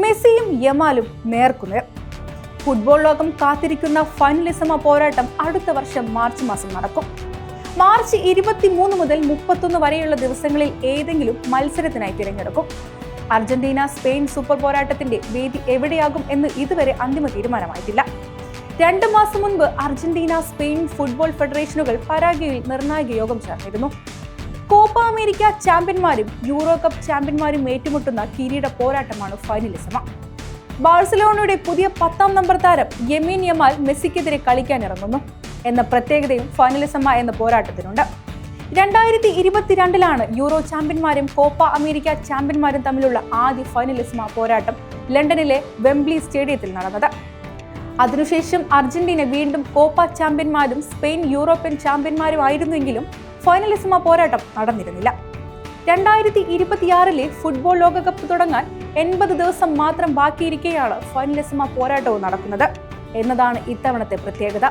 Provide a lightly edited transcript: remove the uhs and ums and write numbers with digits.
മെസ്സിയും യമാലും നേർക്കുനേർ. ഫുട്ബോൾ ലോകം കാത്തിരിക്കുന്ന ഫൈനലിസമ പോരാട്ടം അടുത്ത വർഷം മാർച്ച് മാസം നടക്കും. മാർച്ച് 23 മുതൽ 31 വരെയുള്ള ദിവസങ്ങളിൽ ഏതെങ്കിലും മത്സരത്തിനായി തിരഞ്ഞെടുക്കും. അർജന്റീന സ്പെയിൻ സൂപ്പർ പോരാട്ടത്തിന്റെ വേദി എവിടെയാകും എന്ന് ഇതുവരെ അന്തിമ തീരുമാനമായിട്ടില്ല. 2 മാസം മുൻപ് അർജന്റീന സ്പെയിൻ ഫുട്ബോൾ ഫെഡറേഷനുകൾ പരാഗ്വേയിൽ നിർണായക യോഗം ചേർന്നിരുന്നു. കോപ്പ അമേരിക്ക ചാമ്പ്യന്മാരും യൂറോ കപ്പ് ചാമ്പ്യന്മാരും ഏറ്റുമുട്ടുന്ന കിരീട പോരാട്ടമാണ് ഫൈനലിസമ. ബാഴ്സലോണയുടെ പുതിയ 10ാം നമ്പർ താരം യമീൻ യമാൽ മെസ്സിക്കെതിരെ കളിക്കാനിറങ്ങുന്നു എന്ന പ്രത്യേകതയും ഫൈനലിസമ എന്ന പോരാട്ടത്തിനുണ്ട്. 2022 യൂറോ ചാമ്പ്യന്മാരും കോപ്പ അമേരിക്ക ചാമ്പ്യന്മാരും തമ്മിലുള്ള ആദ്യ ഫൈനലിസമ പോരാട്ടം ലണ്ടനിലെ വെംബ്ലി സ്റ്റേഡിയത്തിൽ നടന്നത്. അതിനുശേഷം അർജന്റീന വീണ്ടും കോപ്പ ചാമ്പ്യന്മാരും സ്പെയിൻ യൂറോപ്യൻ ചാമ്പ്യന്മാരും ആയിരുന്നെങ്കിലും ഫൈനലിസമ പോരാട്ടം നടന്നിരുന്നില്ല. 2026 ഫുട്ബോൾ ലോകകപ്പ് തുടങ്ങാൻ 80 ദിവസം മാത്രം ബാക്കിയിരിക്കെയാണ് ഫൈനലിസമ പോരാട്ടവും നടക്കുന്നത് എന്നതാണ് ഇത്തവണത്തെ പ്രത്യേകത.